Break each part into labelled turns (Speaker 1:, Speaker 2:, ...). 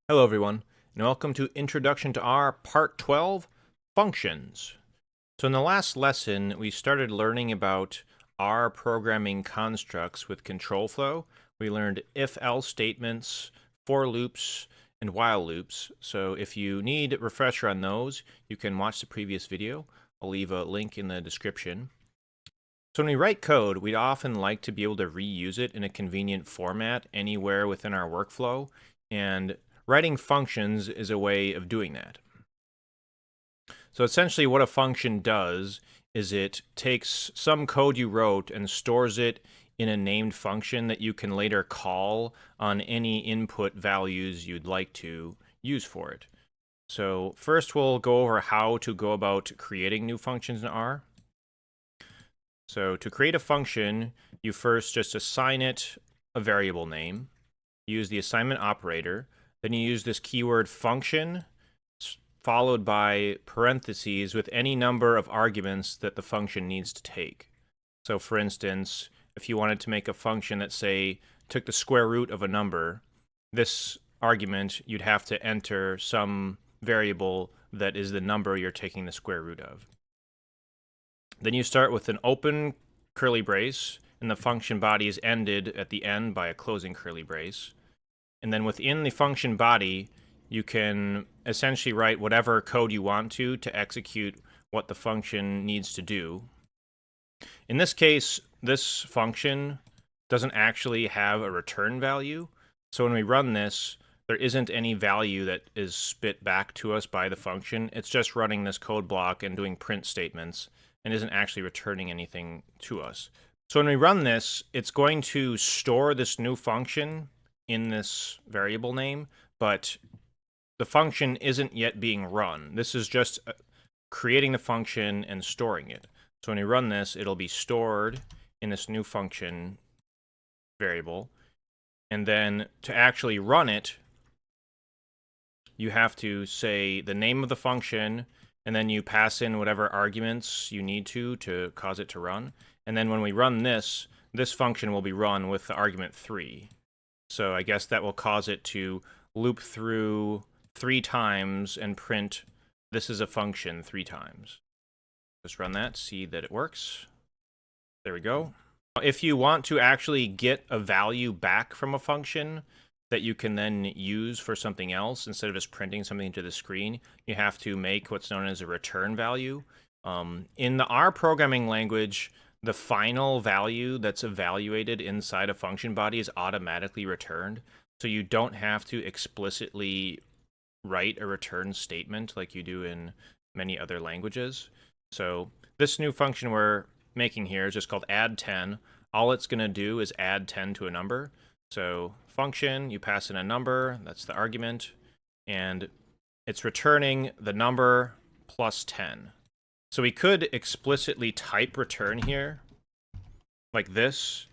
Speaker 1: Hello everyone, and welcome to Introduction to R Part 12, Functions. So in the last lesson, we started learning about R programming constructs with control flow. We learned if-else statements, for loops, and while loops. So if you need a refresher on those, you can watch the previous video. I'll leave a link in the description. So when we write code, we'd often like to be able to reuse it in a convenient format anywhere within our workflow, and writing functions is a way of doing that. So essentially what a function does is it takes some code you wrote and stores it in a named function that you can later call on any input values you'd like to use for it. So first we'll go over how to go about creating new functions in R. So to create a function, you first just assign it a variable name, use the assignment operator, then you use this keyword function, followed by parentheses with any number of arguments that the function needs to take. So for instance, if you wanted to make a function that, say, took the square root of a number, this argument, you'd have to enter some variable that is the number you're taking the square root of. Then you start with an open curly brace, and the function body is ended at the end by a closing curly brace. And then within the function body, you can essentially write whatever code you want to execute what the function needs to do. In this case, this function doesn't actually have a return value. So when we run this, there isn't any value that is spit back to us by the function. It's just running this code block and doing print statements and isn't actually returning anything to us. So when we run this, it's going to store this new function in this variable name, but the function isn't yet being run. This is just creating the function and storing it. So when you run this, it'll be stored in this new function variable. And then to actually run it, you have to say the name of the function, and then you pass in whatever arguments you need to cause it to run. And then when we run this, this function will be run with the argument 3. So I guess that will cause it to loop through 3 times and print this is a function 3 times. Just run that, see that it works. There we go. If you want to actually get a value back from a function that you can then use for something else instead of just printing something to the screen, you have to make what's known as a return value. In the R programming language, the final value that's evaluated inside a function body is automatically returned. So you don't have to explicitly write a return statement like you do in many other languages. So this new function we're making here is just called add 10. All it's going to do is add 10 to a number. So function, you pass in a number, that's the argument, and it's returning the number plus 10. So we could explicitly type return here, like this,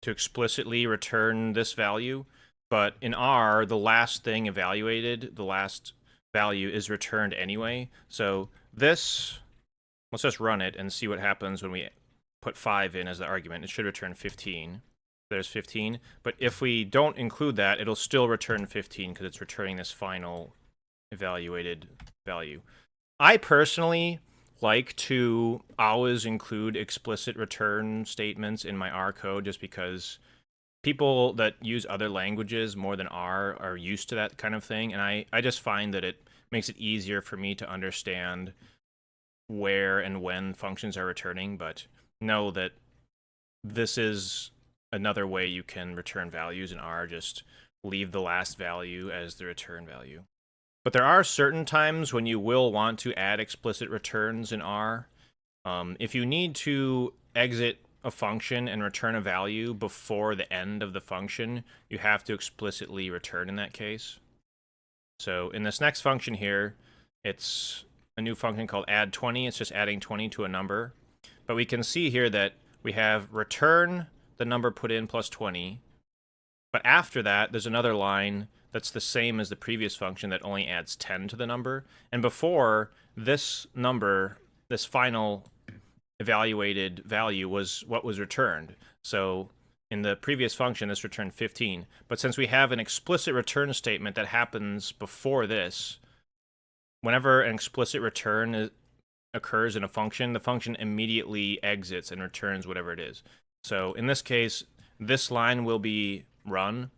Speaker 1: to explicitly return this value. But in R, the last thing evaluated, the last value, is returned anyway. So this, let's just run it and see what happens when we put 5 in as the argument. It should return 15. There's 15. But if we don't include that, it'll still return 15 because it's returning this final evaluated value. I personally like to always include explicit return statements in my R code just because people that use other languages more than R are used to that kind of thing. And I just find that it makes it easier for me to understand where and when functions are returning, but know that this is another way you can return values in R. Just leave the last value as the return value. But there are certain times when you will want to add explicit returns in R. If you need to exit a function and return a value before the end of the function, you have to explicitly return in that case. So in this next function here, it's a new function called add 20. It's just adding 20 to a number. But we can see here that we have return the number put in plus 20. But after that, there's another line that's the same as the previous function that only adds 10 to the number. And before, this number, this final evaluated value, was what was returned. So In the previous function, this returned 15. But since we have an explicit return statement that happens before this, whenever an explicit return occurs in a function, the function immediately exits and returns whatever it is. So in this case, this line will be run.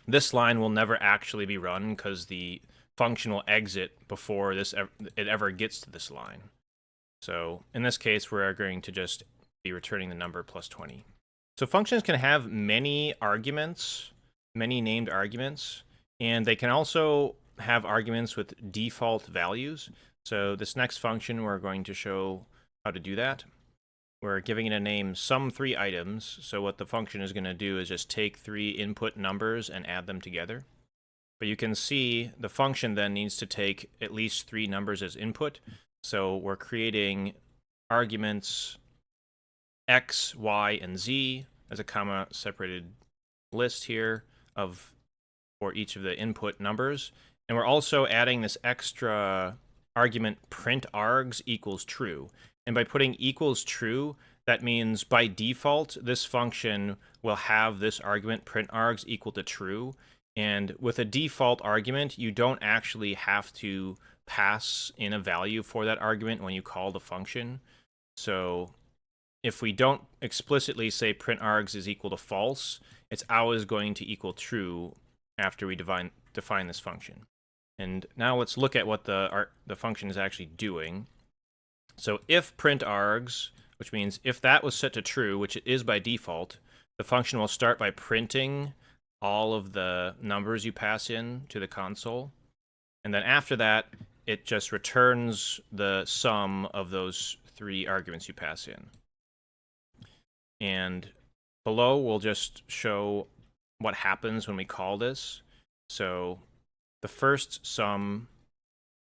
Speaker 1: This line will never actually be run because the function will exit before it ever gets to this line. So in this case, we're going to just be returning the number plus 20. So functions can have many arguments, many named arguments, and they can also have arguments with default values. So this next function, we're going to show how to do that. We're giving it a name sum3items. So what the function is going to do is just take 3 input numbers and add them together. But you can see the function then needs to take at least 3 numbers as input. So we're creating arguments x, y, and z as a comma separated list here for each of the input numbers. And we're also adding this extra argument print args equals true. And by putting equals true, that means by default, this function will have this argument print args equal to true. And with a default argument, you don't actually have to pass in a value for that argument when you call the function. So if we don't explicitly say print args is equal to false, it's always going to equal true after we define this function. And now let's look at what the function is actually doing. So if print args, which means if that was set to true, which it is by default, the function will start by printing all of the numbers you pass in to the console. And then after that, it just returns the sum of those 3 arguments you pass in. And below, we'll just show what happens when we call this. So the first sum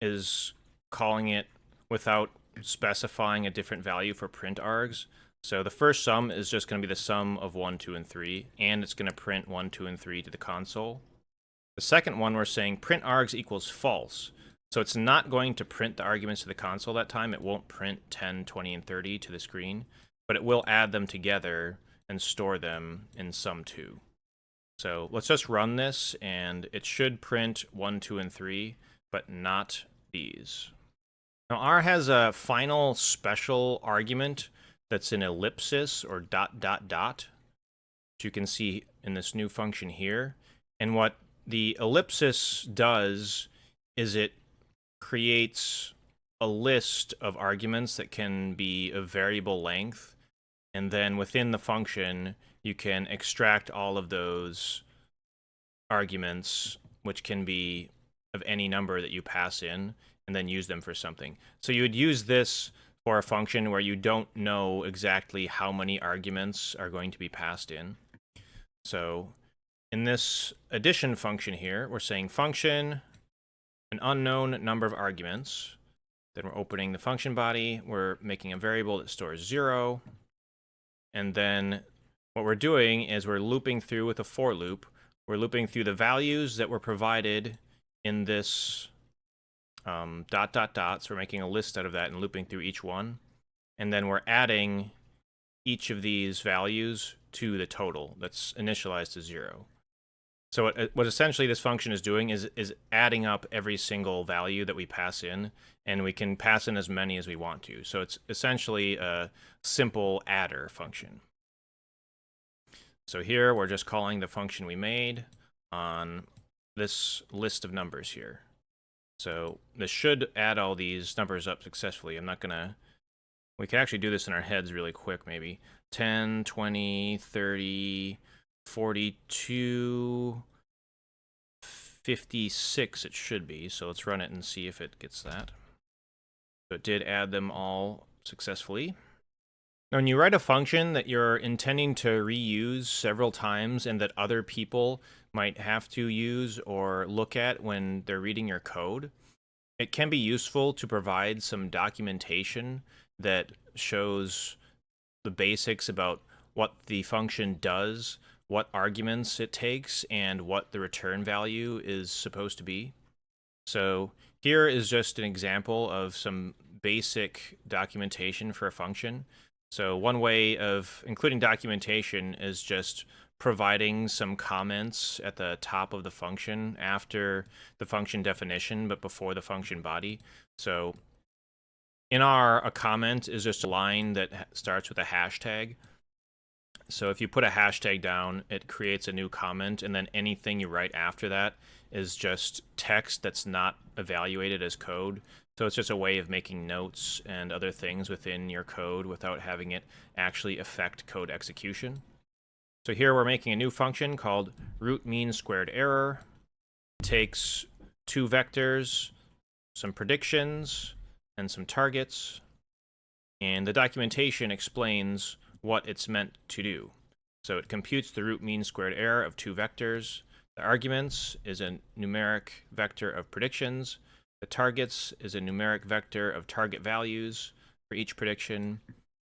Speaker 1: is calling it without specifying a different value for print args. So the first sum is just going to be the sum of 1, 2, and 3, and it's going to print 1, 2, and 3 to the console. The second one, we're saying print args equals false. So it's not going to print the arguments to the console that time. It won't print 10, 20, and 30 to the screen, but it will add them together and store them in sum2. So let's just run this, and it should print 1, 2, and 3, but not these. Now R has a final special argument that's an ellipsis or ... which you can see in this new function here. And what the ellipsis does is it creates a list of arguments that can be of variable length. And then within the function, you can extract all of those arguments, which can be of any number that you pass in, and then use them for something. So you would use this for a function where you don't know exactly how many arguments are going to be passed in. So in this addition function here, we're saying function, an unknown number of arguments. Then we're opening the function body. We're making a variable that stores 0. And then what we're doing is we're looping through with a for loop. We're looping through the values that were provided in this ... So we're making a list out of that and looping through each one. And then we're adding each of these values to the total that's initialized to 0. So what essentially this function is doing is adding up every single value that we pass in, and we can pass in as many as we want to. So it's essentially a simple adder function. So here we're just calling the function we made on this list of numbers here. So this should add all these numbers up successfully. I'm not gonna... We can actually do this in our heads really quick, maybe. 10, 20, 30, 42, 56 it should be. So let's run it and see if it gets that. So it did add them all successfully. Now, when you write a function that you're intending to reuse several times and that other people might have to use or look at when they're reading your code, it can be useful to provide some documentation that shows the basics about what the function does, what arguments it takes, and what the return value is supposed to be. So here is just an example of some basic documentation for a function. So one way of including documentation is just providing some comments at the top of the function after the function definition, but before the function body. So in R, a comment is just a line that starts with a hashtag. So if you put a hashtag down, it creates a new comment, and then anything you write after that is just text that's not evaluated as code. So it's just a way of making notes and other things within your code without having it actually affect code execution. So here we're making a new function called root mean squared error. It takes two vectors, some predictions, and some targets. And the documentation explains what it's meant to do. So it computes the root mean squared error of two vectors. The arguments is a numeric vector of predictions. The targets is a numeric vector of target values for each prediction.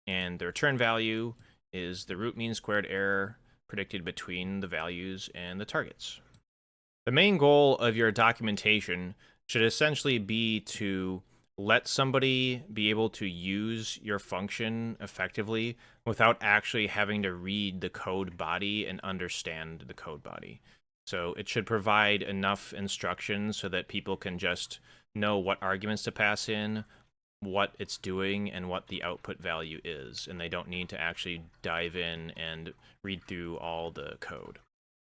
Speaker 1: And the return value is the root mean squared error predicted between the values and the targets. The main goal of your documentation should essentially be to let somebody be able to use your function effectively without actually having to read the code body and understand the code body. So it should provide enough instructions so that people can just know what arguments to pass in, what it's doing, and what the output value is, and they don't need to actually dive in and read through all the code.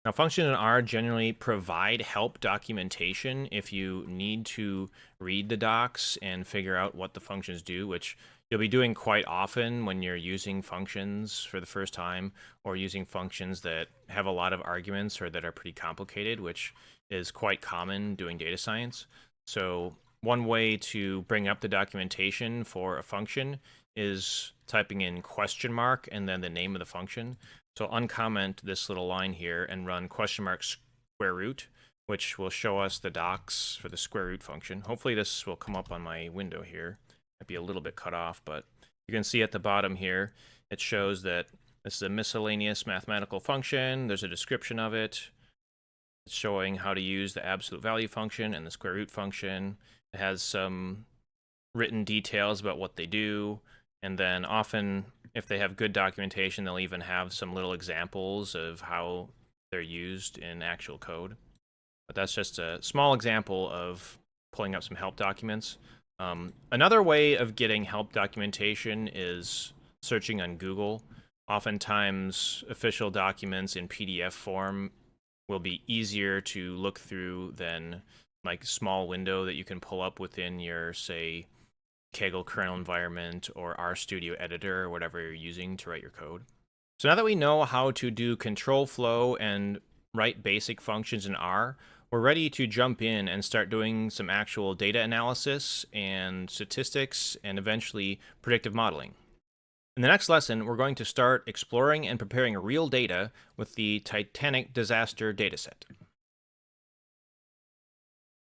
Speaker 1: Now, functions in R generally provide help documentation if you need to read the docs and figure out what the functions do, which you'll be doing quite often when you're using functions for the first time or using functions that have a lot of arguments or that are pretty complicated, which is quite common doing data science. So one way to bring up the documentation for a function is typing in question mark and then the name of the function. So uncomment this little line here and run question mark square root, which will show us the docs for the square root function. Hopefully this will come up on my window here. Might be a little bit cut off, but you can see at the bottom here, it shows that this is a miscellaneous mathematical function. There's a description of it. It's showing how to use the absolute value function and the square root function. It has some written details about what they do, and then often if they have good documentation, they'll even have some little examples of how they're used in actual code. But that's just a small example of pulling up some help documents. Another way of getting help documentation is searching on Google. Oftentimes, official documents in PDF form will be easier to look through than like a small window that you can pull up within your, say, Kaggle kernel environment or RStudio editor or whatever you're using to write your code. So now that we know how to do control flow and write basic functions in R, we're ready to jump in and start doing some actual data analysis and statistics and eventually predictive modeling. In the next lesson, we're going to start exploring and preparing real data with the Titanic disaster dataset.